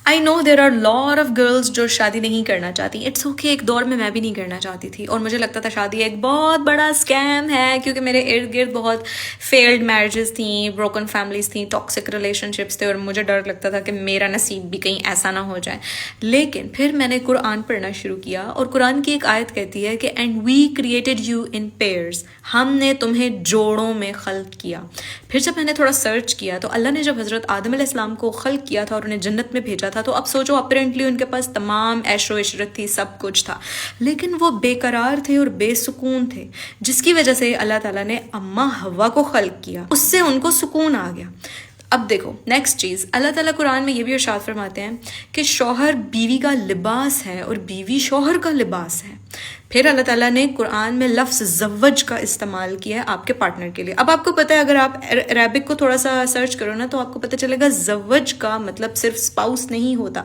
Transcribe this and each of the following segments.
I know there are lot of girls जो शादी नहीं करना चाहती. इट्स ओके, एक दौर में मैं भी नहीं करना चाहती थी और मुझे लगता था शादी एक बहुत बड़ा स्कैम है, क्योंकि मेरे इर्द गिर्द बहुत फेल्ड मैरिजेस थी, ब्रोकन फैमिलीज थी, टॉक्सिक रिलेशनशिप्स थे और मुझे डर लगता था कि मेरा नसीब भी कहीं ऐसा ना हो जाए. लेकिन फिर मैंने कुरान पढ़ना शुरू किया और कुरान की एक आयत कहती है कि and we created you in pairs, हमने तुम्हें जोड़ों में खल्क किया. फिर जब मैंने थोड़ा सर्च किया तो अल्लाह ने जब हज़रत आदम अलैहिस्सलाम को खल्क किया था और उन्हें जन्नत में भेजा था, तो अब सोचो अपरेंटली उनके पास तमाम ऐशो इशरत थी, सब कुछ था, लेकिन वो बेकरार थे और बेसुकून थे, जिसकी वजह से अल्लाह ताला ने अम्मा हवा को खल्क किया, उससे उनको सुकून आ गया. अब देखो नेक्स्ट चीज़, अल्लाह ताला कुरान में ये भी इरशाद फरमाते हैं कि शौहर बीवी का लिबास है और बीवी शौहर का लिबास है. फिर अल्लाह ताला ने कुरान में लफ्ज़ ज़व्वज का इस्तेमाल किया है आपके पार्टनर के लिए. अब आपको पता है, अगर आप अरबिक को थोड़ा सा सर्च करो ना तो आपको पता चलेगा ज़व्वज का मतलब सिर्फ स्पाउस नहीं होता.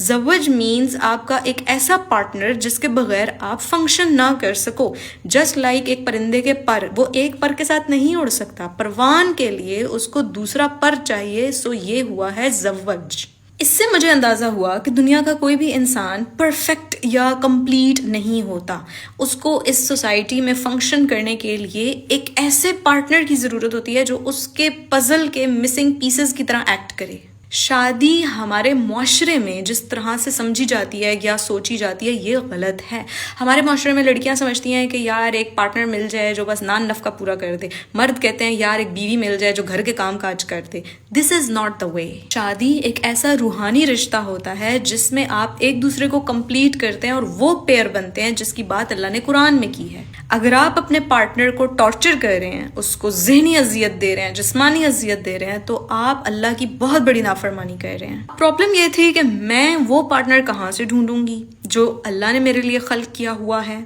ज़व्वज मीन्स आपका एक ऐसा पार्टनर जिसके बगैर आप फंक्शन ना कर सको. जस्ट लाइक एक परिंदे के पर, वो एक पर के साथ नहीं उड़ सकता, परवान के लिए उसको दूसरा पर चाहिए. सो ये हुआ है ज़व्वज. इससे मुझे अंदाज़ा हुआ कि दुनिया का कोई भी इंसान परफेक्ट या कंप्लीट नहीं होता. उसको इस सोसाइटी में फंक्शन करने के लिए एक ऐसे पार्टनर की ज़रूरत होती है जो उसके पज़ल के मिसिंग पीसेस की तरह एक्ट करे. शादी हमारे माशरे में जिस तरह से समझी जाती है या सोची जाती है, ये गलत है. हमारे माशरे में लड़कियां समझती हैं कि यार एक पार्टनर मिल जाए जो बस नान नफ़का पूरा कर दे. मर्द कहते हैं यार एक बीवी मिल जाए जो घर के काम काज कर दे. This is not the way. शादी एक ऐसा रूहानी रिश्ता होता है जिसमें आप एक दूसरे को कंप्लीट करते हैं और वो पेयर बनते हैं जिसकी बात अल्लाह ने कुरान में की है. अगर आप अपने पार्टनर को टॉर्चर कर रहे हैं, उसको ज़हनी अजियत दे रहे हैं, जिस्मानी अजियत दे रहे हैं, तो आप अल्लाह की बहुत बड़ी नाफरमानी कर रहे हैं. प्रॉब्लम ये थी कि मैं वो पार्टनर कहाँ से ढूंढूंगी जो अल्लाह ने मेरे लिए खल्क किया हुआ है.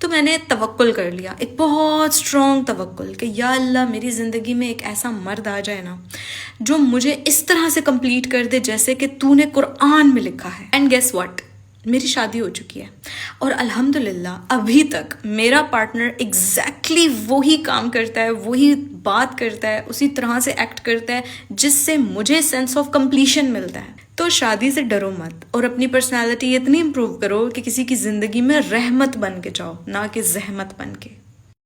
तो मैंने तवक्कुल कर लिया, एक बहुत स्ट्रॉन्ग तवक्कुल कि या अल्लाह मेरी ज़िंदगी में एक ऐसा मर्द आ जाए ना जो मुझे इस तरह से कंप्लीट कर दे जैसे कि तूने कुरान में लिखा है. एंड गेस व्हाट, मेरी शादी हो चुकी है और अल्हम्दुलिल्लाह अभी तक मेरा पार्टनर एग्जैक्टली वही काम करता है, वही बात करता है, उसी तरह से एक्ट करता है जिससे मुझे सेंस ऑफ कंप्लीशन मिलता है. तो शादी से डरो मत और अपनी पर्सनालिटी इतनी इम्प्रूव करो कि किसी की ज़िंदगी में रहमत बन के जाओ, ना कि जहमत बन के.